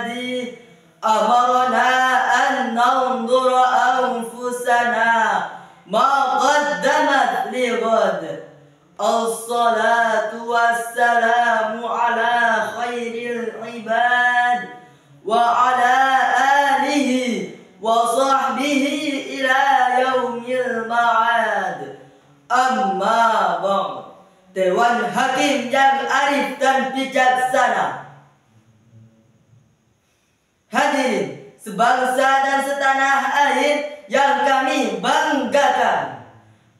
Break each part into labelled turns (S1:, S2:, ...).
S1: الذي أمرنا أن ننظر أنفسنا ما قدمت لغد. الصلاة والسلام على خير العباد وعلى آله وصحبه إلى يوم المعاد. Amma ba'd. Dewan Hakim yang arif dan bijaksana, hadirin sebangsa dan setanah air yang kami banggakan,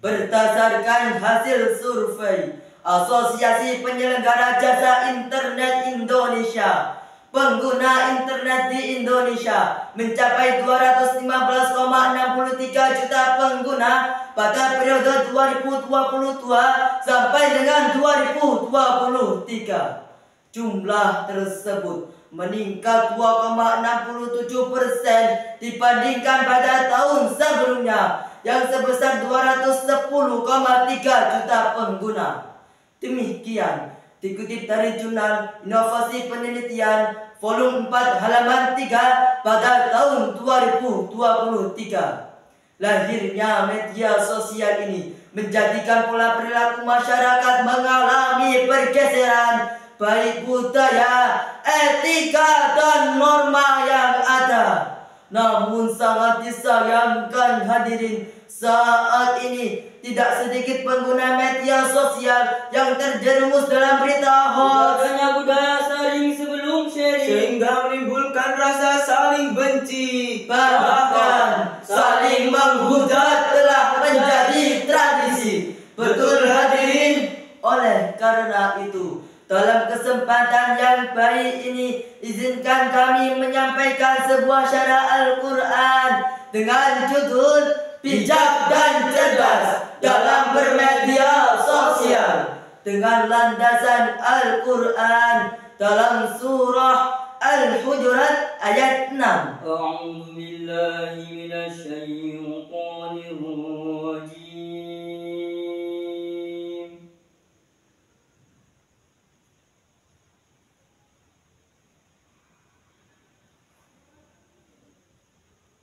S1: berdasarkan hasil survei Asosiasi Penyelenggara Jasa Internet Indonesia, pengguna internet di Indonesia mencapai 215,63 juta pengguna pada periode 2022 sampai dengan 2023. Jumlah tersebut meningkat 2,67% dibandingkan pada tahun sebelumnya yang sebesar 210,3 juta pengguna. Demikian dikutip dari Jurnal Inovasi Penelitian volume 4 halaman 3 pada tahun 2023. Lahirnya media sosial ini menjadikan pola perilaku masyarakat mengalami pergeseran, baik budaya, etika, dan norma yang ada. Namun sangat disayangkan hadirin, saat ini tidak sedikit pengguna media sosial yang terjerumus dalam berita hoax.
S2: Adanya budaya saling sebelum sharing
S3: sehingga menimbulkan rasa saling benci,
S1: bahkan saling menghujat telah menjadi tradisi. Betul hadirin, oleh karena itu dalam kesempatan yang baik ini izinkan kami menyampaikan sebuah syarah Al-Quran dengan judul Bijak dan Cerdas dalam Bermedia Sosial, dengan landasan Al-Quran dalam surah Al-Hujurat ayat 6.
S2: A'udzu billahi minasyaitonir rajim.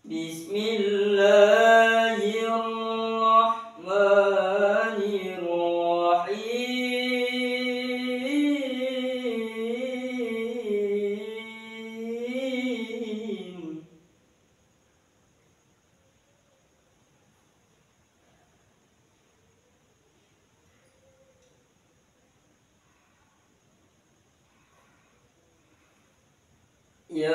S2: Bismillahirrahmanirrahim. Ya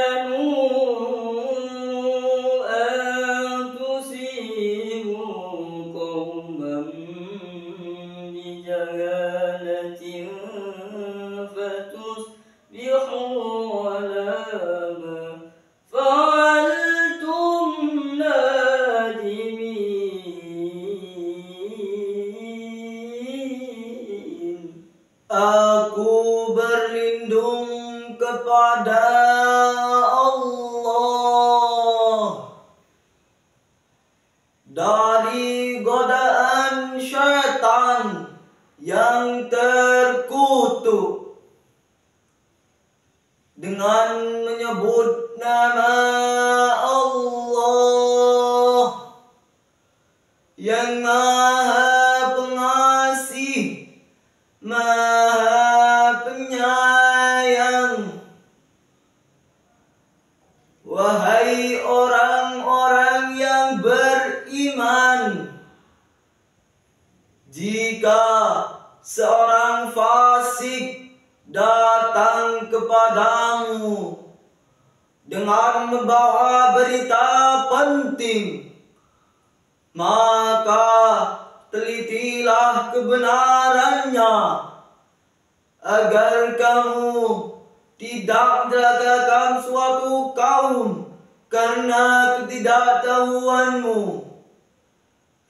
S2: فتبينوا أن تصيبوا قوما بجهالة فتصبحوا على ما فعلتم نادمين.
S3: Aku berlindung kepada Allah dari godaan syaitan yang terkutuk dengan menyebut nama Allah yang Maha Pengasih, Maha Penyayang. Wahai orang-orang yang beriman, jika seorang fasik datang kepadamu dengan membawa berita penting, maka teliti ikutilah kebenarannya, agar kamu tidak mencelakakan suatu kaum karena ketidaktahuanmu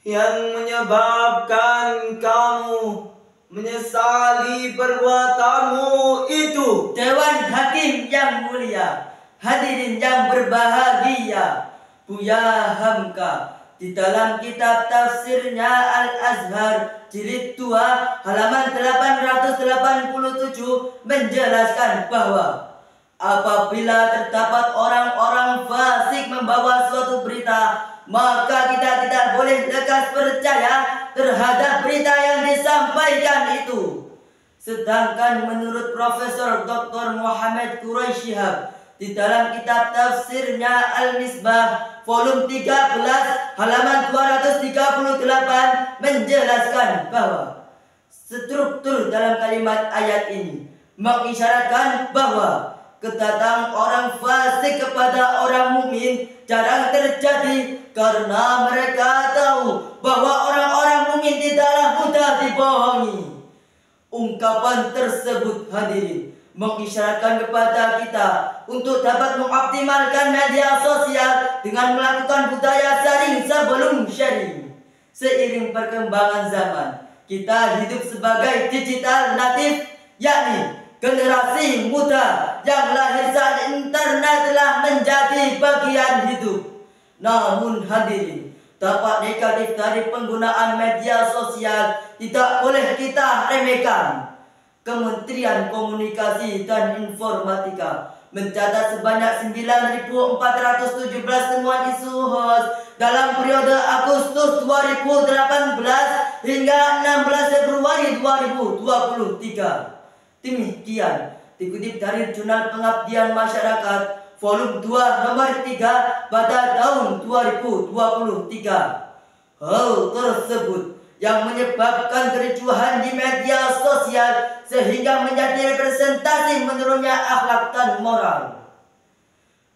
S3: yang menyebabkan kamu menyesali perbuatanmu itu.
S1: Dewan Hakim yang mulia, hadirin yang berbahagia, Buya Hamka di dalam kitab tafsirnya Al-Azhar jilid 2 halaman 887 menjelaskan bahwa apabila terdapat orang-orang fasik membawa suatu berita, maka kita tidak boleh lekas percaya terhadap berita yang disampaikan itu. Sedangkan menurut Profesor Dr. Muhammad Quraish Shihab di dalam kitab tafsirnya Al-Misbah volume 13 halaman 238 menjelaskan bahwa struktur dalam kalimat ayat ini mengisyaratkan bahwa kedatangan orang fasik kepada orang mukmin jarang terjadi karena mereka tahu bahwa orang-orang mukmin tidaklah mudah dibohongi. Ungkapan tersebut, hadirin, mengisyaratkan kepada kita untuk dapat mengoptimalkan media sosial dengan melakukan budaya sharing sebelum sharing. Seiring perkembangan zaman, kita hidup sebagai digital native, yakni generasi muda yang lahir saat internet telah menjadi bagian hidup. Namun hadirin, dampak negatif dari penggunaan media sosial tidak boleh kita remehkan. Kementerian Komunikasi dan Informatika mencatat sebanyak 9.417 temuan isu hoax dalam periode Agustus 2018 hingga 16 Februari 2023. Demikian dikutip dari Jurnal Pengabdian Masyarakat volume 2 nomor 3 pada tahun 2023. Hal tersebut yang menyebabkan kericuhan di media sosial sehingga menjadi representasi menurunnya akhlak dan moral.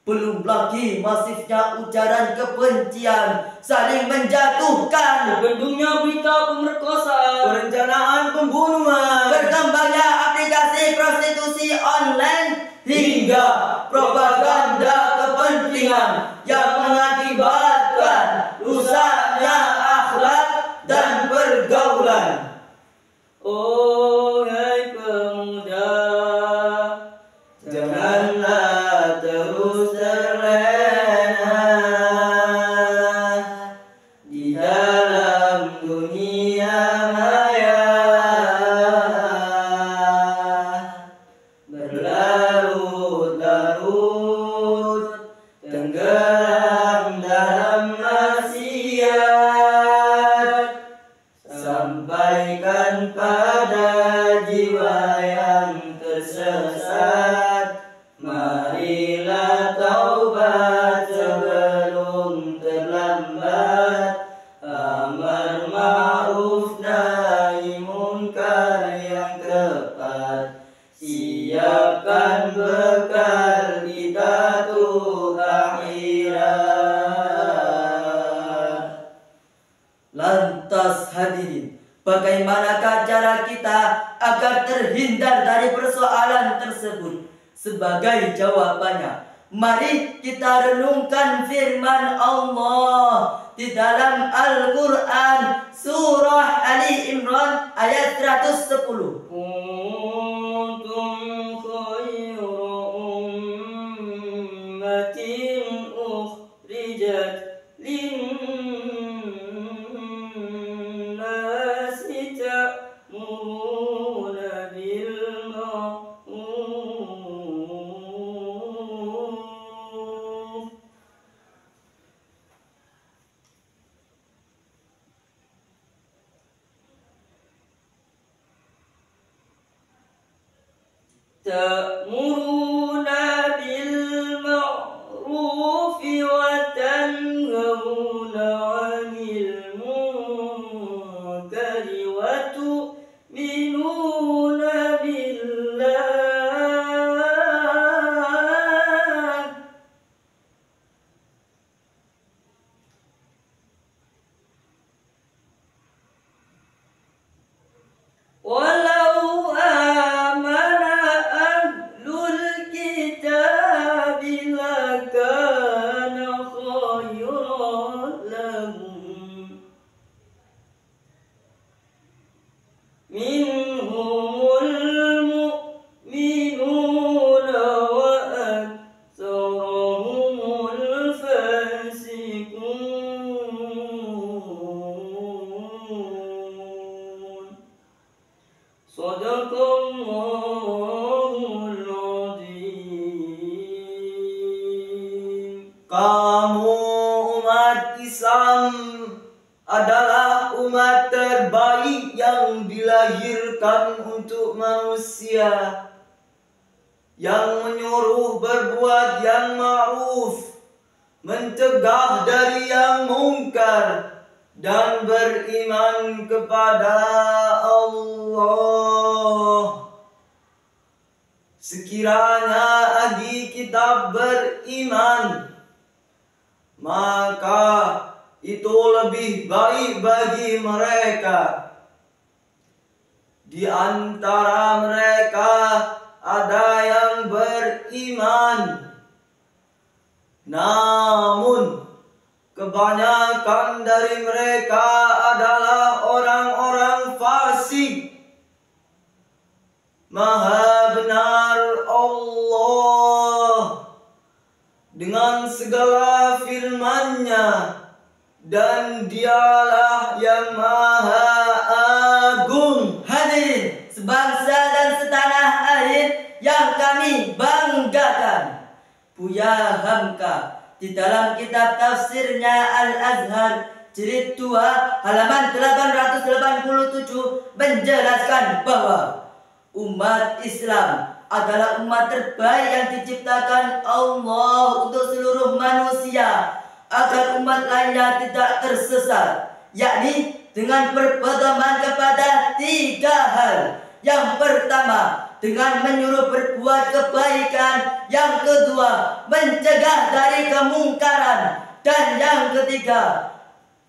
S1: Belum lagi masifnya ujaran kebencian, saling menjatuhkan,
S2: Bendungnya berita pemerkosaan,
S3: perencanaan pembunuhan,
S1: berkembangnya aplikasi prostitusi online, hingga propaganda kepentingan yang mengakibatkan rusaknya akhlak dan pergaulan.
S2: oh hai pemuda,
S3: janganlah terus terlena di dalam dunia maya, berlarut-larut tenggelam dalam maksiat, sampaikan pada jiwa yang tersesat, marilah taubat sebelum terlambat, amar ma'ruf nahi munkar yang tepat, siapkan bekal kita tuh akhirat.
S1: Lantas hadirin, bagaimanakah cara kita agar terhindar dari persoalan tersebut? Sebagai jawabannya, mari kita renungkan firman Allah di dalam Al-Quran surah Ali Imran ayat 110.
S2: kuntum khairu ummatin ukhrijat linnasi ta'muruna bil ma'ruf ta'muruna bil ma'rufi wa tanhauna 'anil munkari wa tu'minuna billah. Sadaqallahul azim.
S3: Kamu umat Islam adalah umat terbaik yang dilahirkan untuk manusia, yang menyuruh berbuat yang ma'ruf, mencegah dari yang mungkar, dan beriman kepada Allah. Sekiranya ahli kitab beriman, maka itu lebih baik bagi mereka. Di antara mereka ada yang beriman, namun kebanyakan dari mereka adalah orang-orang fasik. Maha benar Allah dengan segala firman-Nya, dan Dialah yang Maha Agung.
S1: Hadirin sebangsa dan setanah air yang kami banggakan, Buya Hamka di dalam kitab tafsirnya Al-Azhar jilid 2 halaman 887 menjelaskan bahwa umat Islam adalah umat terbaik yang diciptakan Allah untuk seluruh manusia, agar umat lainnya tidak tersesat, yakni dengan berpedoman kepada 3 hal. Yang pertama, dengan menyuruh berbuat kebaikan. Yang kedua, mencegah dari kemungkaran. Dan yang ketiga,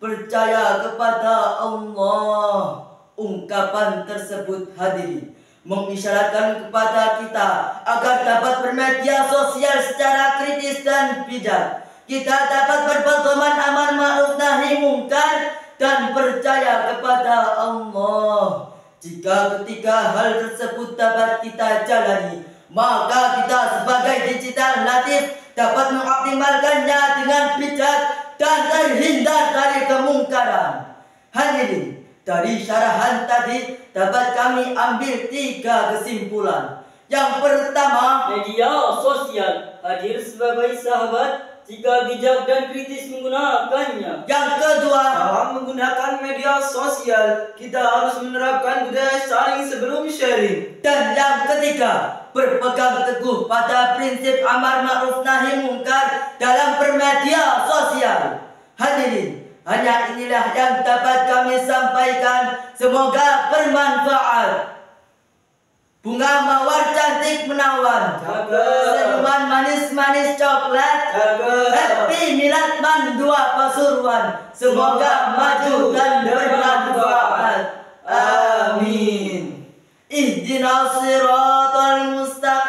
S1: percaya kepada Allah. Ungkapan tersebut, hadirin, mengisyaratkan kepada kita agar dapat bermedia sosial secara kritis dan bijak. Kita dapat berpedoman amar ma'ruf nahi mungkar dan percaya kepada Allah. Jika ketiga hal tersebut dapat kita jalani, maka kita sebagai digital natif dapat mengoptimalkannya dengan bijak dan terhindar dari kemungkaran. Hadirin, dari syarahan tadi dapat kami ambil 3 kesimpulan. Yang pertama,
S2: Media sosial hadir sebagai sahabat jika bijak dan kritis menggunakannya.
S1: yang kedua,
S3: Dalam menggunakan media sosial, kita harus menerapkan budaya saling sebelum sharing.
S1: dan yang ketiga, berpegang teguh pada prinsip amar ma'ruf nahi mungkar dalam bermedia sosial. Hadirin, hanya inilah yang dapat kami sampaikan. Semoga bermanfaat. Bunga mawar cantik menawan,
S3: Cakep.
S1: senyuman manis-manis coklat,
S3: Cakep.
S1: Happy Milad Mandua Pasuruan. Semoga maju dan bermanfaat. Amin. Ihdinas siratal mustaqim.